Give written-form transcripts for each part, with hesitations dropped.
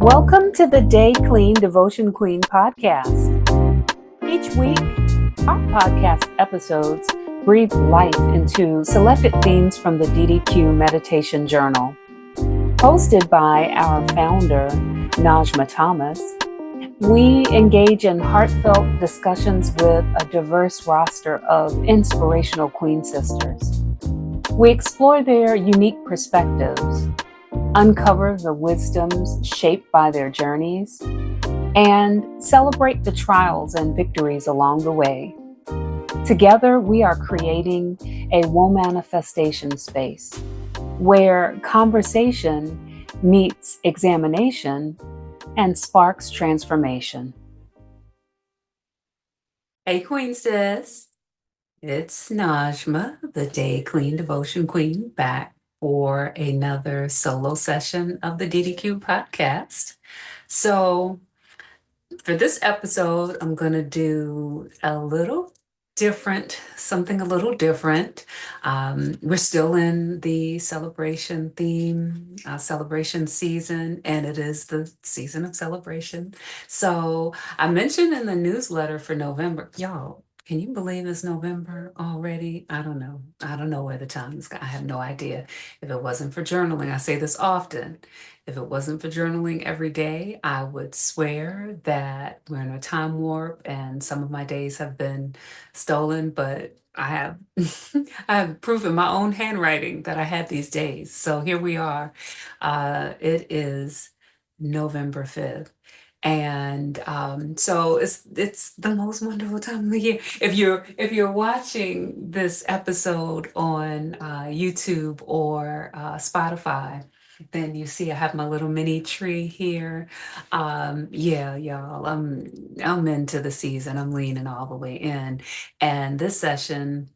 Welcome to the Dayclean Devotion Queen Podcast. Each week, our podcast episodes breathe life into selected themes from the DDQ Meditation Journal. Hosted by our founder, Najma Thomas, we engage in heartfelt discussions with a diverse roster of inspirational Queen sisters. We explore their unique perspectives, uncover the wisdoms shaped by their journeys, and celebrate the trials and victories along the way. Together, we are creating a woe manifestation space where conversation meets examination and sparks transformation. Hey, Queen sis. It's Najma, the Dayclean Devotion Queen, back for another solo session of the DDQ podcast. So for this episode, I'm going to do something a little different. We're still in the celebration theme, celebration season, and it is the season of celebration. So I mentioned in the newsletter for November, y'all, can you believe it's November already? I don't know. I don't know where the time is. I have no idea. If it wasn't for journaling, I say this often. If it wasn't for journaling every day, I would swear that we're in a time warp and some of my days have been stolen, but I have I have proof in my own handwriting that I had these days. So here we are. It is November 5th. And so it's the most wonderful time of the year. If you're watching this episode on YouTube or Spotify, then you see I have my little mini tree here. Yeah, y'all, I'm into the season. I'm leaning all the way in. And this session,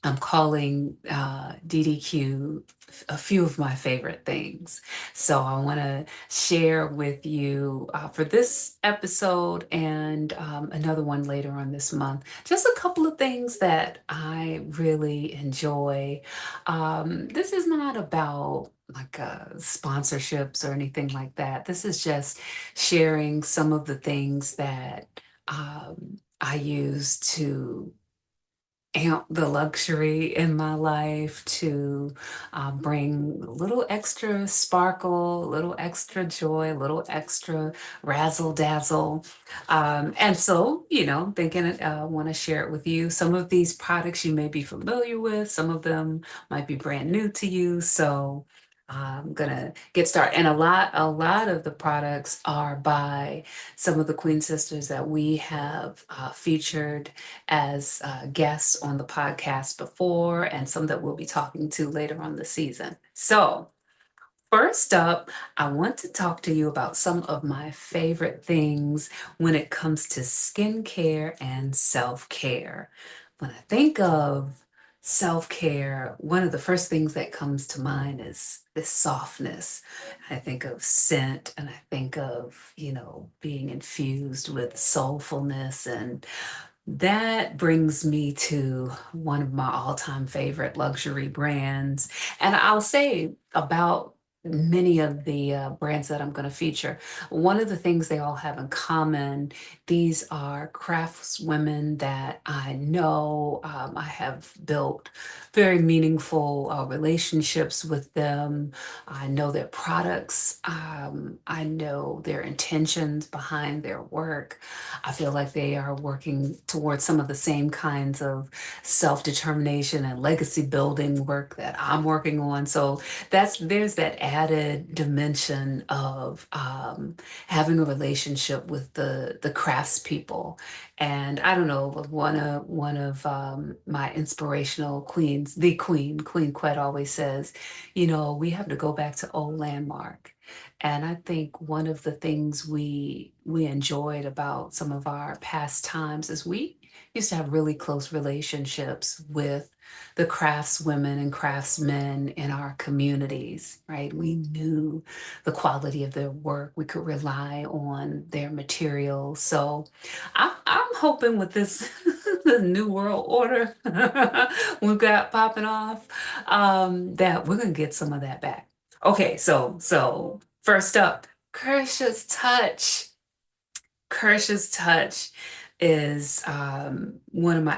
I'm calling DDQ a few of my favorite things. So I want to share with you for this episode and another one later on this month, just a couple of things that I really enjoy. This is not about like sponsorships or anything like that. This is just sharing some of the things that I use to amp the luxury in my life, to bring a little extra sparkle, a little extra joy, a little extra razzle dazzle. And so, thinking I want to share it with you. Some of these products you may be familiar with, some of them might be brand new to you. So I'm gonna get started. And a lot of the products are by some of the Queen sisters that we have featured as guests on the podcast before, and some that we'll be talking to later on the season. So first up, I want to talk to you about some of my favorite things when it comes to skincare and self-care. When I think of self-care, one of the first things that comes to mind is this softness. I think of scent and I think of, being infused with soulfulness, and that brings me to one of my all-time favorite luxury brands. And I'll say about many of the brands that I'm going to feature, one of the things they all have in common, these are craftswomen that I know. I have built very meaningful relationships with them. I know their products. I know their intentions behind their work. I feel like they are working towards some of the same kinds of self-determination and legacy building work that I'm working on. So there's that added dimension of having a relationship with the craftspeople. And I don't know, one of my inspirational queens, the Queen Quet always says, we have to go back to old landmark. And I think one of the things we enjoyed about some of our past times is we used to have really close relationships with the craftswomen and craftsmen in our communities, right? We knew the quality of their work. We could rely on their materials. So I'm hoping with this the new world order we've got popping off, that we're gonna get some of that back. Okay, so first up, Kersha's touch. Kersha's touch is one of my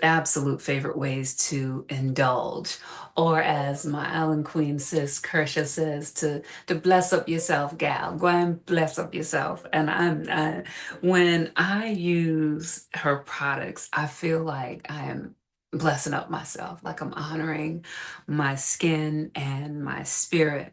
absolute favorite ways to indulge, or as my Island Queen sis Kersha says, to bless up yourself, gal. Go and bless up yourself. And when I use her products, I feel like I am blessing up myself, like I'm honoring my skin and my spirit.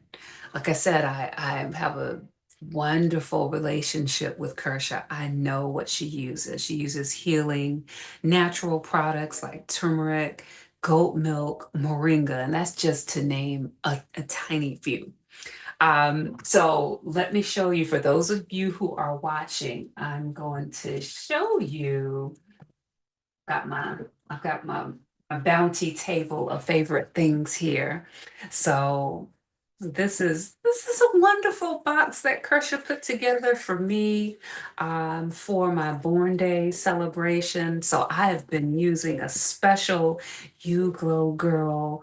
Like I said, I have a wonderful relationship with Kersha. I know what she uses. She uses healing, natural products like turmeric, goat milk, moringa, and that's just to name a tiny few. So let me show you, for those of you who are watching, I'm going to show you, I've got my bounty table of favorite things here. So this is a wonderful box that Kersha put together for me for my Born Day celebration. So I have been using a special You Glow Girl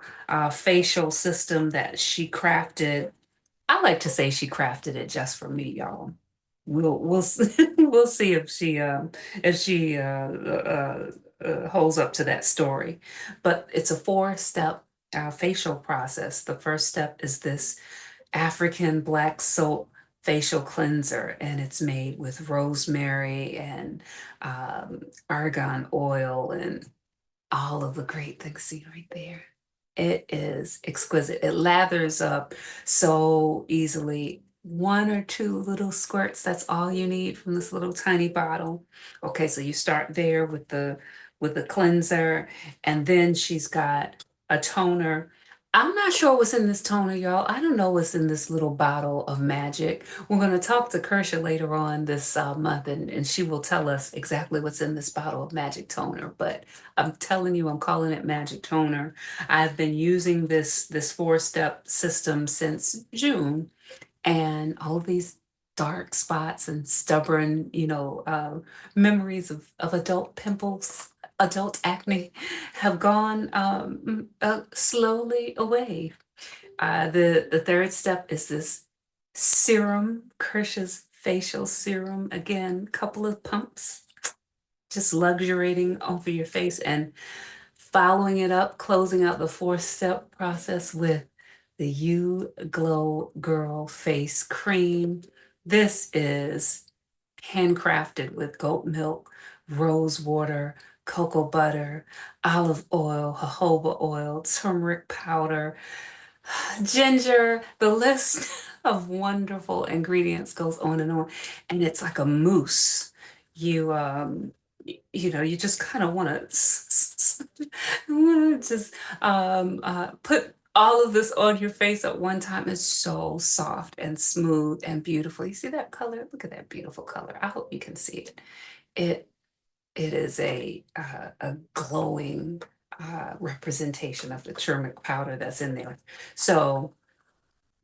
facial system that she crafted. I like to say she crafted it just for me, y'all. We'll we'll see if she holds up to that story. But it's a four-step facial process. The first step is this African black soap facial cleanser, and it's made with rosemary and argan oil and all of the great things. See right there. It is exquisite. It lathers up so easily. One or two little squirts, that's all you need from this little tiny bottle. Okay, so you start there with the cleanser, and then she's got a toner. I'm not sure what's in this toner, y'all. I don't know what's in this little bottle of magic. We're going to talk to Kersha later on this month, and she will tell us exactly what's in this bottle of magic toner. But I'm telling you, I'm calling it magic toner. I've been using this four-step system since June, and all of these dark spots and stubborn, memories of adult pimples, adult acne have gone slowly away. The third step is this serum, Kersha's facial serum. Again, couple of pumps, just luxuriating over your face, and following it up, closing out the four-step process with the You Glow Girl Face Cream. This is handcrafted with goat milk, rose water, cocoa butter, olive oil, jojoba oil, turmeric powder, ginger. The list of wonderful ingredients goes on and on. And it's like a mousse. You you just kind of want to just put all of this on your face at one time. It's so soft and smooth and beautiful. You see that color? Look at that beautiful color. I hope you can see it. It it is a glowing representation of the turmeric powder that's in there. So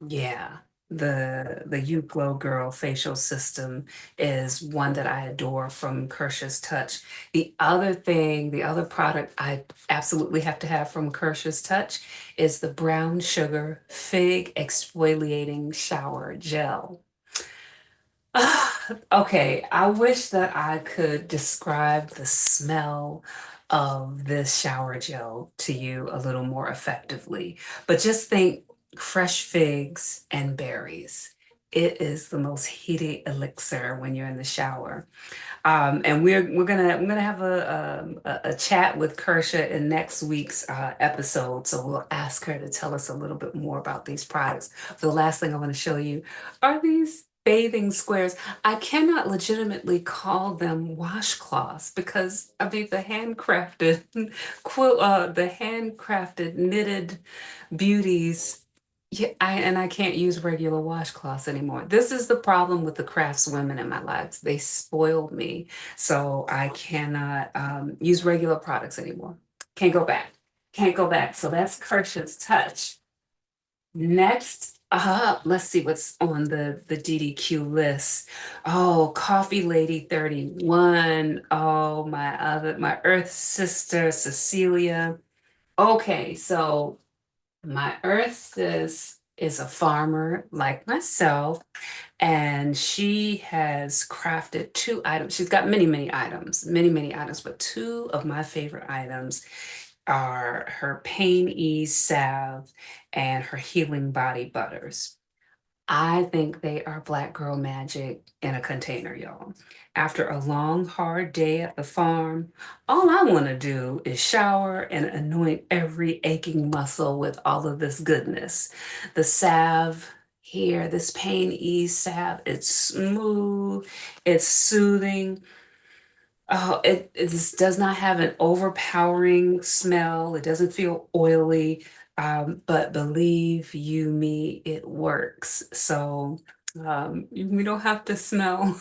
yeah, the You Glow Girl facial system is one that I adore from Kersha's Touch. The other product I absolutely have to have from Kersha's Touch is the brown sugar fig exfoliating shower gel. Okay, I wish that I could describe the smell of this shower gel to you a little more effectively, but just think fresh figs and berries. It is the most heated elixir when you're in the shower. And we're gonna have a chat with Kersha in next week's episode. So we'll ask her to tell us a little bit more about these products. The last thing I want to show you are these bathing squares. I cannot legitimately call them washcloths because I mean the handcrafted the handcrafted knitted beauties. Yeah, I can't use regular washcloths anymore. This is the problem with the craftswomen in my lives. They spoiled me, so I cannot use regular products anymore. Can't go back. Can't go back. So that's Kersha's Touch. Next up, let's see what's on the DDQ list. Oh, Coffee Lady 31. Oh, my Earth sister Cecilia. Okay, so my Earth sis is a farmer like myself, And she has crafted two items. She's got many, many items, but two of my favorite items are her pain ease salve and her healing body butters. I think they are Black girl magic in a container, y'all. After a long, hard day at the farm, all I want to do is shower and anoint every aching muscle with all of this goodness. The salve here, this pain ease salve, it's smooth, it's soothing. Oh, it just does not have an overpowering smell. It doesn't feel oily. But believe you me, it works. So we don't have to smell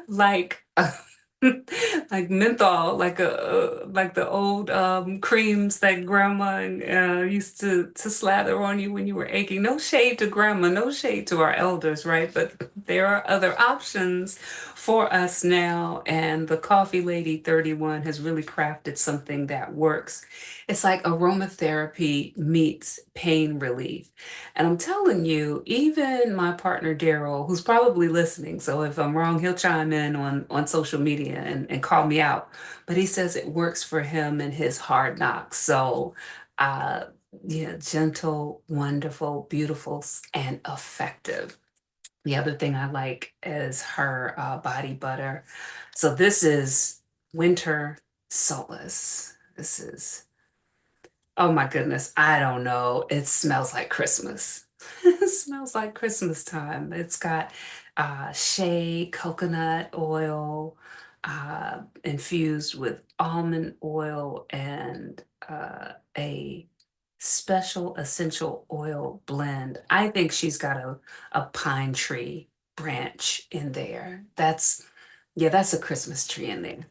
like like menthol, like the old creams that grandma used to slather on you when you were aching. No shade to grandma, no shade to our elders, right? But there are other options for us now, and the Coffee Lady 31 has really crafted something that works. It's like aromatherapy meets pain relief. And I'm telling you, even my partner Daryl, who's probably listening, so if I'm wrong, he'll chime in on social media and call me out. But he says it works for him and his hard knocks. So uh yeah, gentle, wonderful, beautiful, and effective. The other thing I like is her body butter. So this is Winter Solace. This is, oh my goodness, I don't know. It smells like Christmas. It smells like Christmas time. It's got shea coconut oil infused with almond oil and a special essential oil blend. I think she's got a pine tree branch in there. Yeah, that's a Christmas tree in there.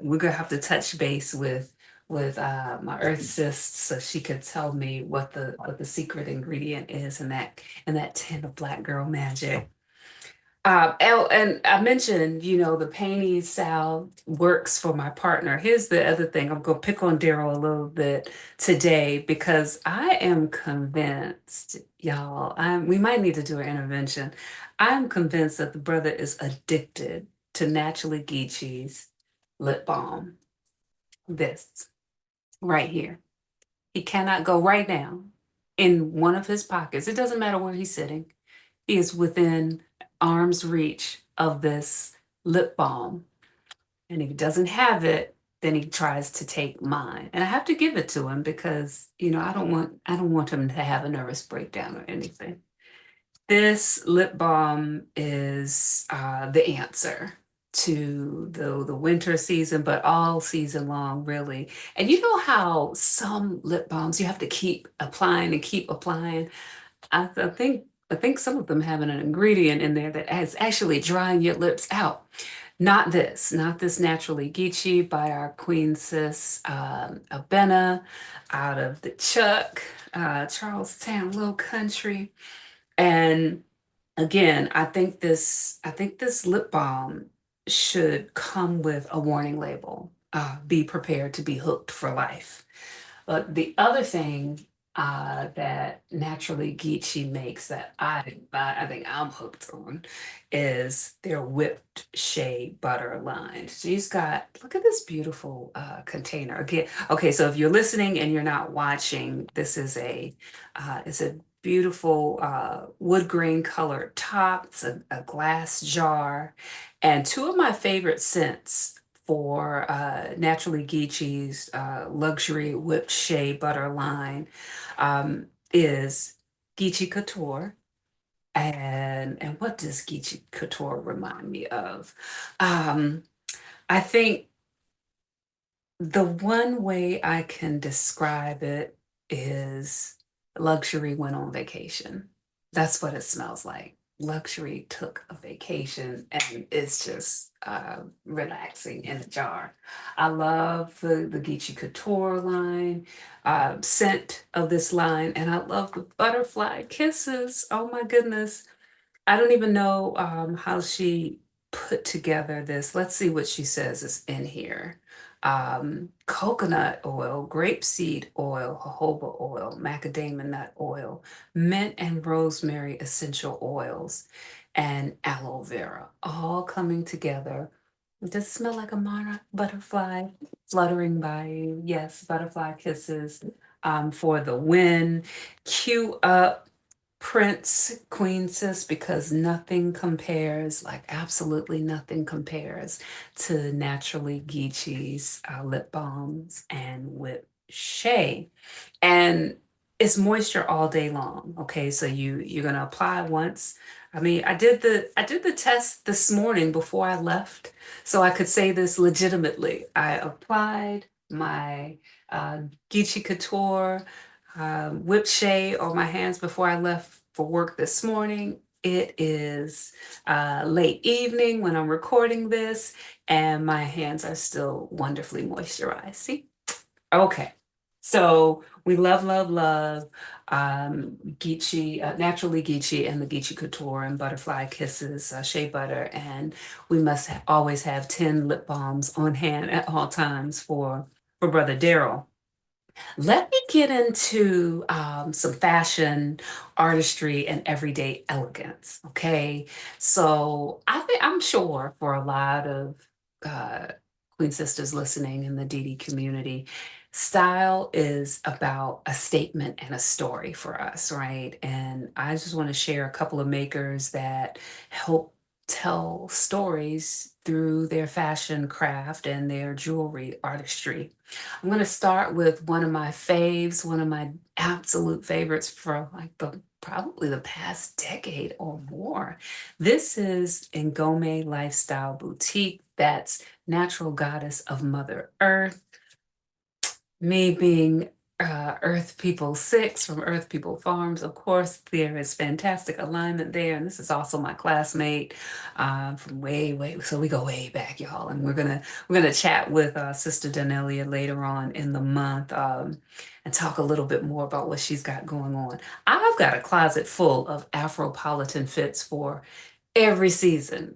We're gonna have to touch base with my earth sis so she could tell me what the secret ingredient is in that tin of Black girl magic. And I mentioned, the painting salve works for my partner. Here's the other thing. I'm gonna pick on Daryl a little bit today because I am convinced, y'all, we might need to do an intervention. I'm convinced that the brother is addicted to Naturally Geechee's lip balm. This right here. He cannot go right now in one of his pockets. It doesn't matter where he's sitting. He is within arm's reach of this lip balm. And if he doesn't have it, then he tries to take mine. And I have to give it to him because, I don't want him to have a nervous breakdown or anything. This lip balm is the answer to the winter season, but all season long, really. And you know how some lip balms you have to keep applying and keep applying? I think some of them have an ingredient in there that is actually drying your lips out. Not this Naturally Geechee by our queen sis Abena out of the Chuck, Charlestown Low Country. And again, I think this lip balm should come with a warning label. Be prepared to be hooked for life. But the other thing that Naturally Geechee makes that I think I'm hooked on is their whipped shea butter line. She's got, look at this beautiful container. Again, okay, so if you're listening and you're not watching, this is it's a beautiful wood grain colored top. It's a glass jar. And two of my favorite scents for Naturally Geechee's luxury whipped shea butter line is Geechee Couture. And what does Geechee Couture remind me of? Um, I think the one way I can describe it is luxury went on vacation. That's what it smells like. Luxury took a vacation and it's just relaxing in a jar. I love the Geechee Couture line, scent of this line, and I love the butterfly kisses. Oh my goodness. I don't even know how she put together this. Let's see what she says is in here. coconut oil, grapeseed oil, jojoba oil, macadamia nut oil, mint and rosemary essential oils, and aloe vera, all coming together. Does it smell like a monarch butterfly fluttering by you? Yes, butterfly kisses for the win. Cue up Prince, Queen Sis, because nothing compares, like absolutely nothing compares to Naturally Geechee's lip balms and with shea. And it's moisture all day long. Okay, so you're gonna apply once. I mean, I did the test this morning before I left, so I could say this legitimately. I applied my uh, Geechee Couture whip shea on my hands before I left for work this morning. It is late evening when I'm recording this, and my hands are still wonderfully moisturized. See? Okay. So we love, love, love Geechee, Naturally Geechee and the Geechee Couture and Butterfly Kisses, Shea Butter. And we must always have 10 lip balms on hand at all times for Brother Daryl. Let me get into some fashion, artistry, and everyday elegance. Okay, so I'm sure for a lot of uh, Queen Sisters listening in the DD community, style is about a statement and a story for us, right? And I just want to share a couple of makers that help tell stories through their fashion craft and their jewelry artistry. I'm going to start with one of my faves, one of my absolute favorites for like probably the past decade or more. This is NGOME Lifestyle Boutique. That's Natural Goddess of Mother Earth. Me being Earth People 6 from Earth People Farms, of course, there is fantastic alignment there. And this is also my classmate from way, so we go way back, y'all. And we're gonna chat with Sister Danelia later on in the month and talk a little bit more about what she's got going on. I've got a closet full of Afropolitan fits for every season,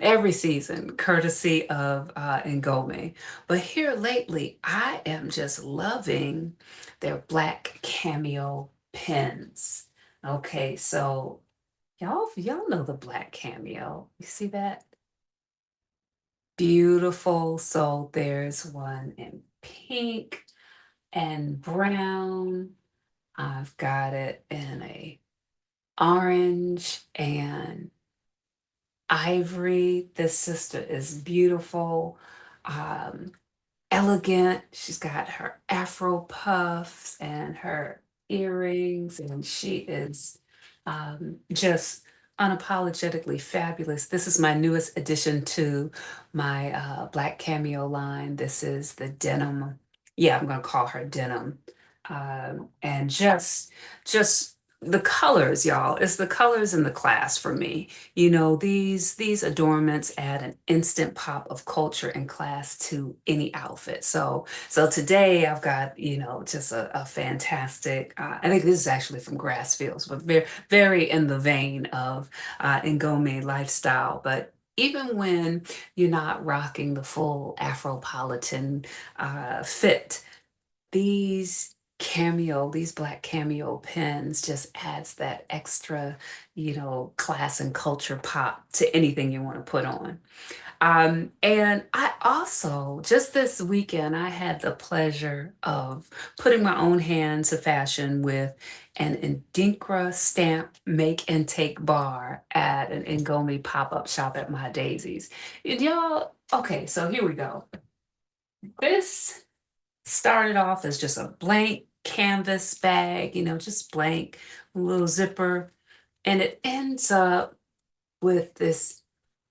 courtesy of Ngome. But here lately, I am just loving their black cameo pens. Okay, so y'all know the black cameo. You see that? Beautiful. So there's one in pink and brown. I've got it in a orange and ivory. This sister is beautiful, um, elegant. She's got her afro puffs and her earrings, and she is just unapologetically fabulous. This is my newest addition to my Black Cameo line. This is the denim. Yeah, I'm gonna call her denim. And just the colors, y'all. It's the colors in the class for me. You know, these adornments add an instant pop of culture and class to any outfit. So today I've got, just a fantastic, I think this is actually from Grassfields, but very in the vein of Ngome lifestyle. But even when you're not rocking the full Afropolitan fit, these black cameo pens just adds that extra, class and culture pop to anything you want to put on. And I also, just this weekend, I had the pleasure of putting my own hand to fashion with an Adinkra stamp make and take bar at an Ngoni pop-up shop at My Daisies. And y'all, okay, so here we go. This started off as just a blank canvas bag, just blank, little zipper, and it ends up with this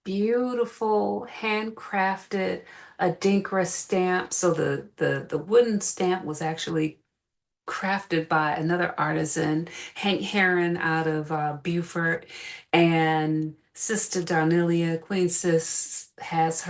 beautiful handcrafted Adinkra stamp. So the wooden stamp was actually crafted by another artisan, Hank Heron out of Beaufort, and Sister Darnelia, Queen Sis, has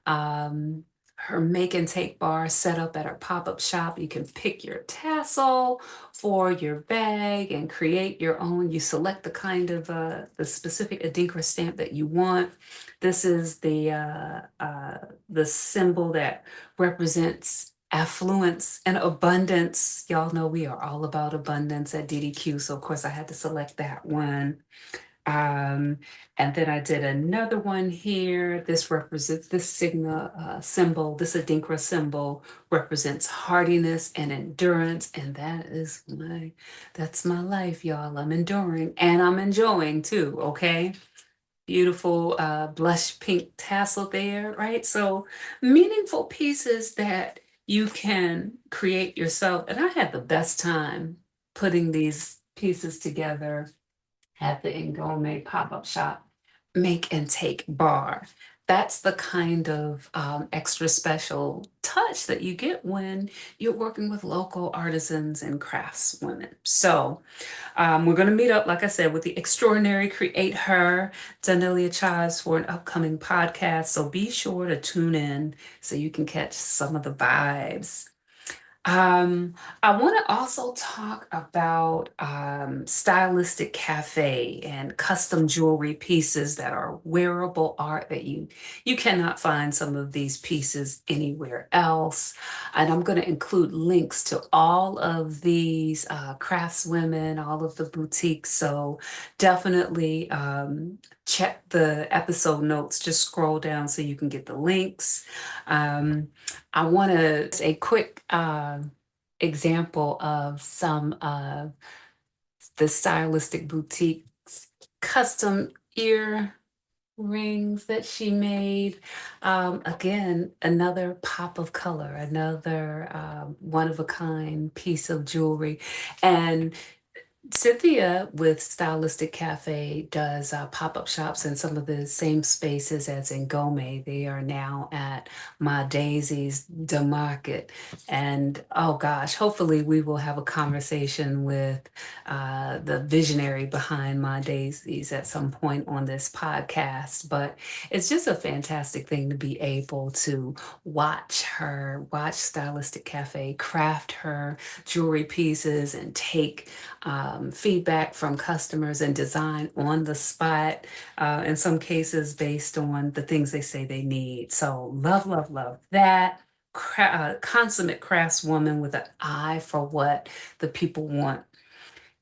um, her make and take bar set up at her pop-up shop. You can pick your tassel for your bag and create your own. You select the kind of the specific Adinkra stamp that you want. This is the symbol that represents affluence and abundance. Y'all know we are all about abundance at DDQ, so of course I had to select that one. Um, and then I did another one here. This represents this symbol, this Adinkra symbol represents hardiness and endurance. And that's my life, y'all. I'm enduring and I'm enjoying too, okay? Beautiful blush pink tassel there, right? So meaningful pieces that you can create yourself. And I had the best time putting these pieces together at the NGOME pop-up shop make and take bar. That's the kind of extra special touch that you get when you're working with local artisans and craftswomen. So we're going to meet up, like I said, with the extraordinary Create Her, Danelia Chives, for an upcoming podcast. So be sure to tune in so you can catch some of the vibes. I want to also talk about Stylistic Cafe and custom jewelry pieces that are wearable art that you cannot find some of these pieces anywhere else. And I'm going to include links to all of these craftswomen, all of the boutiques. So definitely check the episode notes. Just scroll down so you can get the links. I want to a quick example of some of the Stylistic Boutique's custom ear rings that she made. Again, another pop of color, another one of a kind piece of jewelry. And Cynthia with Stylistic Cafe does pop-up shops in some of the same spaces as in Gome. They are now at My Daisy's The Market. And oh gosh, hopefully we will have a conversation with the visionary behind My Daisy's at some point on this podcast. But it's just a fantastic thing to be able to watch Stylistic Cafe craft her jewelry pieces and take feedback from customers and design on the spot, in some cases based on the things they say they need. So love, love, love that. Consummate craftswoman with an eye for what the people want.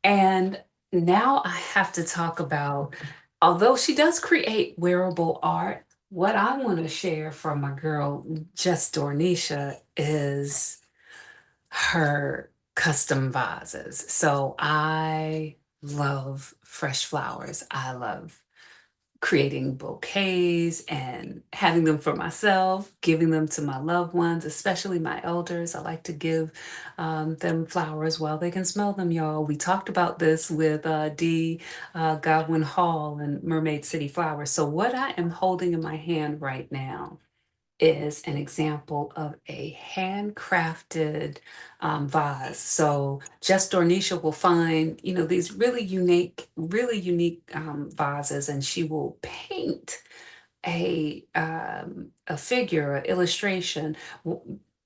And now I have to talk about, although she does create wearable art, what I want to share from my girl, Just Dorneisha, is her custom vases. So I love fresh flowers. I love creating bouquets and having them for myself, giving them to my loved ones, especially my elders. I like to give them flowers while they can smell them, y'all. We talked about this with D. Godwin Hall and Mermaid City Flowers. So what I am holding in my hand right now is an example of a handcrafted vase. So Just Dorneisha will find, these really unique vases, and she will paint a figure, an illustration.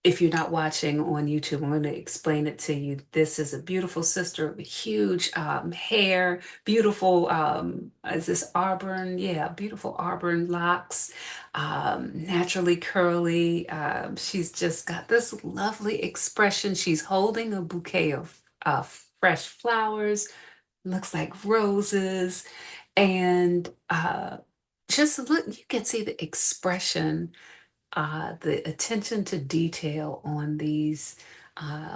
If you're not watching on YouTube, I'm going to explain it to you. This is a beautiful sister with huge hair, beautiful, is this auburn? Yeah, beautiful auburn locks, naturally curly. She's just got this lovely expression. She's holding a bouquet of fresh flowers, looks like roses, and just look, you can see the expression, the attention to detail on these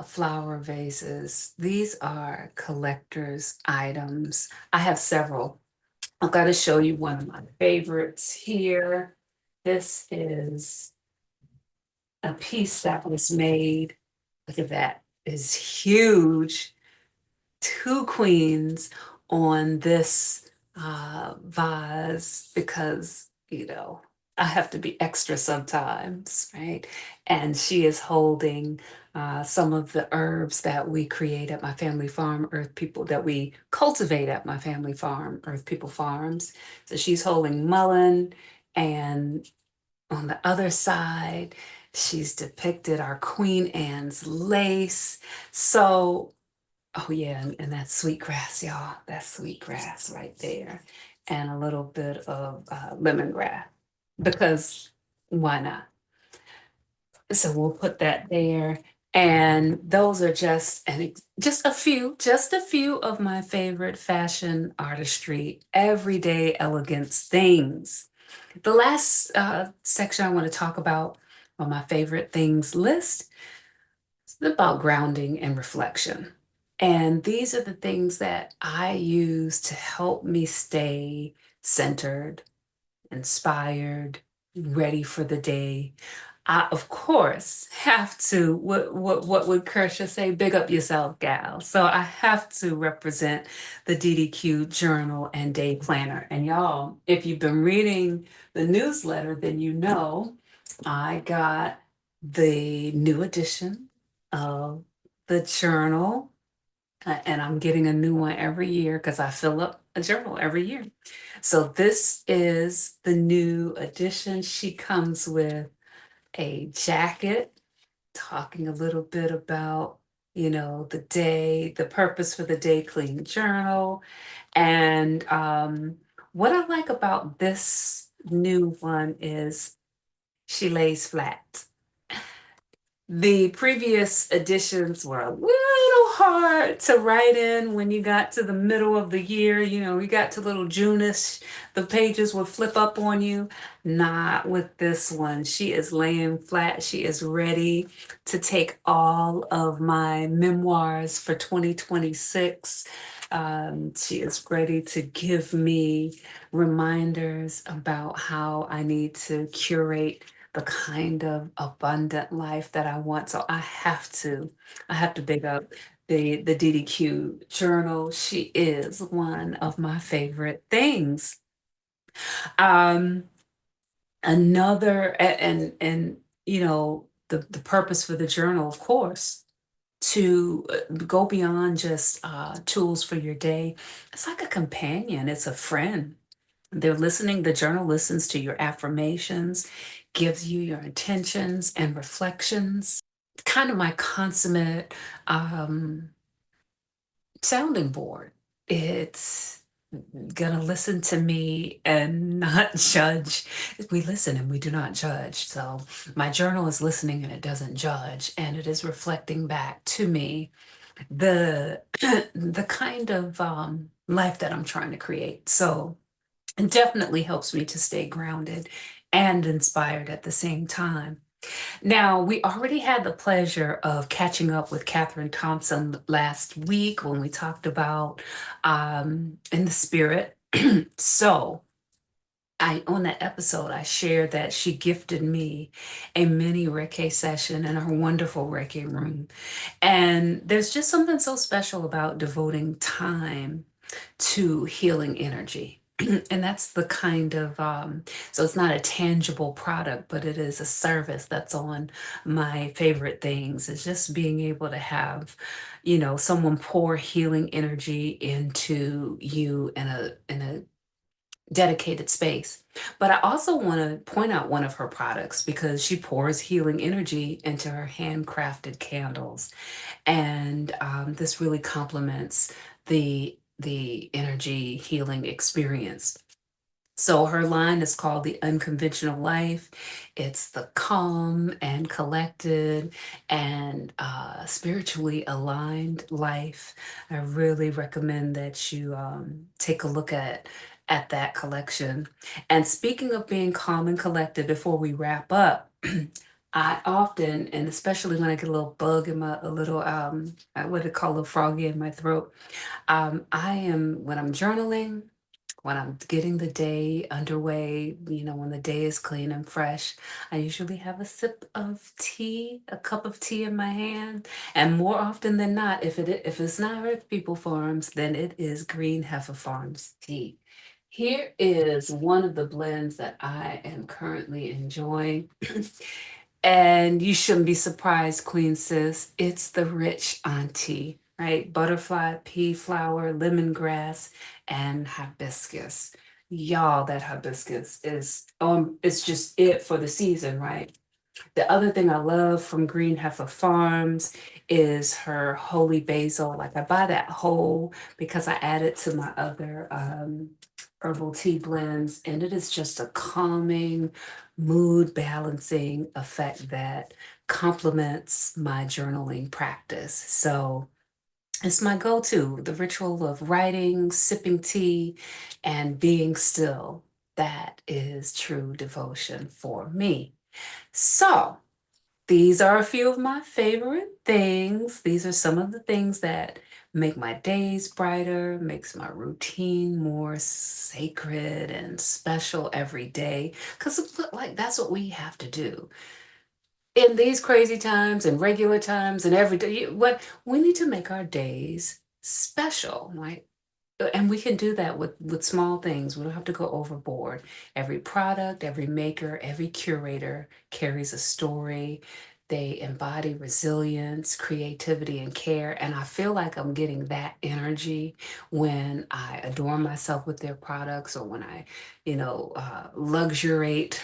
flower vases. These are collector's items. I have several. I've got to show you one of my favorites here. This is a piece that was made. Look at that. It's huge. Two queens on this vase because, I have to be extra sometimes, right? And she is holding some of the herbs that we create at my family farm, Earth People, that we cultivate at my family farm, Earth People Farms. So she's holding mullein, and on the other side, She's depicted our Queen Anne's lace. So, oh yeah, and that sweetgrass, y'all. That sweetgrass right there. And a little bit of lemongrass because why not? So we'll put that there. And those are just a few of my favorite fashion artistry, everyday elegance things. The last section I want to talk about on my favorite things list is about grounding and reflection. And these are the things that I use to help me stay centered, inspired, ready for the day. I, of course, have to, what would Kersha say? Big up yourself, gal. So I have to represent the DDQ journal and day planner. And y'all, if you've been reading the newsletter, then you know I got the new edition of the journal, and I'm getting a new one every year because I fill up a journal every year. So this is the new edition. She comes with a jacket talking a little bit about, the day, the purpose for the Dayclean journal. And what I like about this new one is she lays flat. The previous editions were a little hard to write in when you got to the middle of the year. You got to little June-ish, the pages would flip up on you. Not with this one. She is laying flat. She is ready to take all of my memoirs for 2026. She is ready to give me reminders about how I need to curate the kind of abundant life that I want. So I have to big up the DDQ journal. She is one of my favorite things. Um, and the purpose for the journal, of course, to go beyond just tools for your day. It's like a companion. It's a friend. The journal listens to your affirmations, gives you your intentions and reflections. Kind of my consummate um, sounding board. It's gonna listen to me and not judge. We listen and we do not judge. So my journal is listening and it doesn't judge, and it is reflecting back to me the the kind of life that I'm trying to create. So it definitely helps me to stay grounded and inspired at the same time. Now, we already had the pleasure of catching up with Catherine Thompson last week when we talked about in the spirit. So, on that episode, I shared that she gifted me a mini Reiki session in her wonderful Reiki room. And there's just something so special about devoting time to healing energy. And that's the kind of, so it's not a tangible product, but it is a service that's on my favorite things. It's just being able to have, someone pour healing energy into you in a dedicated space. But I also want to point out one of her products because she pours healing energy into her handcrafted candles. And this really complements the energy healing experience. So her line is called The Unconventional Life. It's the calm and collected and spiritually aligned life. I really recommend that you take a look at that collection. And speaking of being calm and collected, before we wrap up, I often, and especially when I get a little bug in my, a little, what they call a froggy in my throat, when I'm journaling, when I'm getting the day underway, when the day is clean and fresh, I usually have a sip of tea, a cup of tea in my hand. And more often than not, if it's not Earth People Farms, then it is Green Heifer Farms tea. Here is one of the blends that I am currently enjoying. And you shouldn't be surprised, Queen Sis. It's the rich auntie, right? Butterfly, pea flower, lemongrass, and hibiscus. Y'all, that hibiscus is it's just it for the season, right? The other thing I love from Green Heifer Farms is her holy basil. Like I buy that whole because I add it to my other herbal tea blends, and it is just a calming, mood balancing effect that complements my journaling practice. So it's my go-to, the ritual of writing, sipping tea, and being still. That is true devotion for me. So, these are a few of my favorite things. These are some of the things that make my days brighter, makes my routine more sacred and special every day. Because like that's what we have to do. In these crazy times and regular times and every day, what we need to make our days special, right? And we can do that with small things. We don't have to go overboard. Every product, every maker, every curator carries a story. They embody resilience, creativity, and care. And I feel like I'm getting that energy when I adorn myself with their products or when I, luxuriate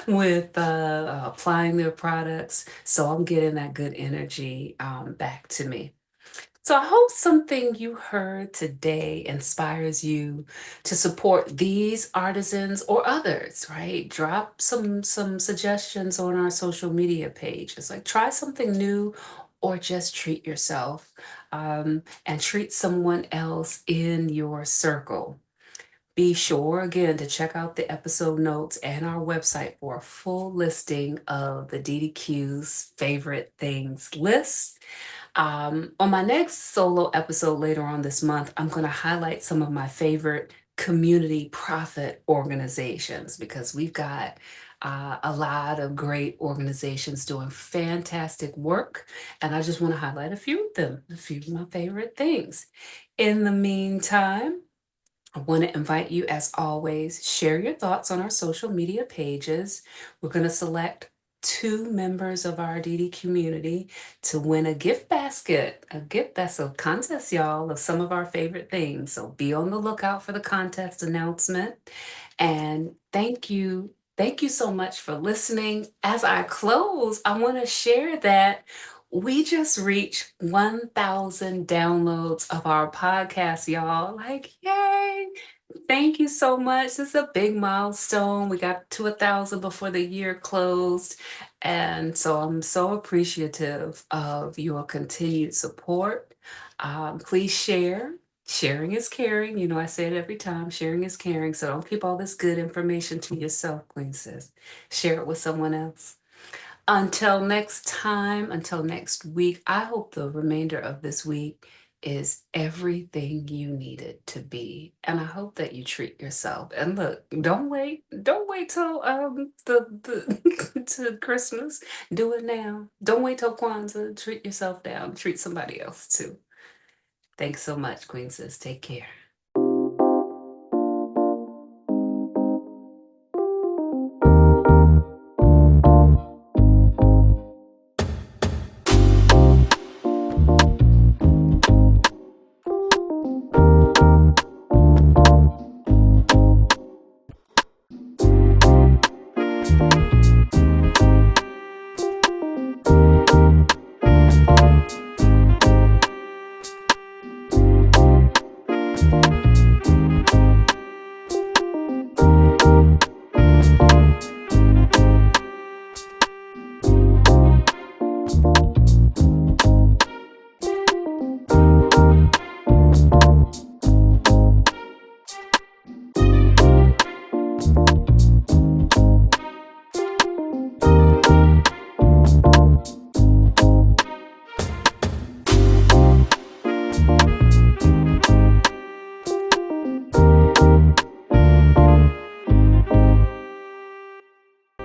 with applying their products. So I'm getting that good energy back to me. So I hope something you heard today inspires you to support these artisans or others, right? Drop some suggestions on our social media page. It's like try something new or just treat yourself and treat someone else in your circle. Be sure again to check out the episode notes and our website for a full listing of the DDQ's favorite things list. On my next solo episode later on this month, I'm going to highlight some of my favorite community profit organizations because we've got a lot of great organizations doing fantastic work. And I just want to highlight a few of them, a few of my favorite things. In the meantime, I want to invite you, as always, share your thoughts on our social media pages. We're going to select 2 members of our DD community to win a gift basket. That's a contest, y'all, of some of our favorite things. So be on the lookout for the contest announcement. And thank you. Thank you so much for listening. As I close, I want to share that we just reached 1,000 downloads of our podcast, y'all. Like, yay! Thank you so much. This is a big milestone. We got to 1,000 before the year closed. And so I'm so appreciative of your continued support. Please share. Sharing is caring. You know, I say it every time. Sharing is caring. So don't keep all this good information to yourself, Queen Sis. Share it with someone else. Until next time, until next week, I hope the remainder of this week is everything you need it to be. And I hope that you treat yourself. And look, don't wait till the to Christmas. Do it now. Don't wait till Kwanzaa. Treat yourself down. Treat somebody else too. Thanks so much, Queen Sis. Take care.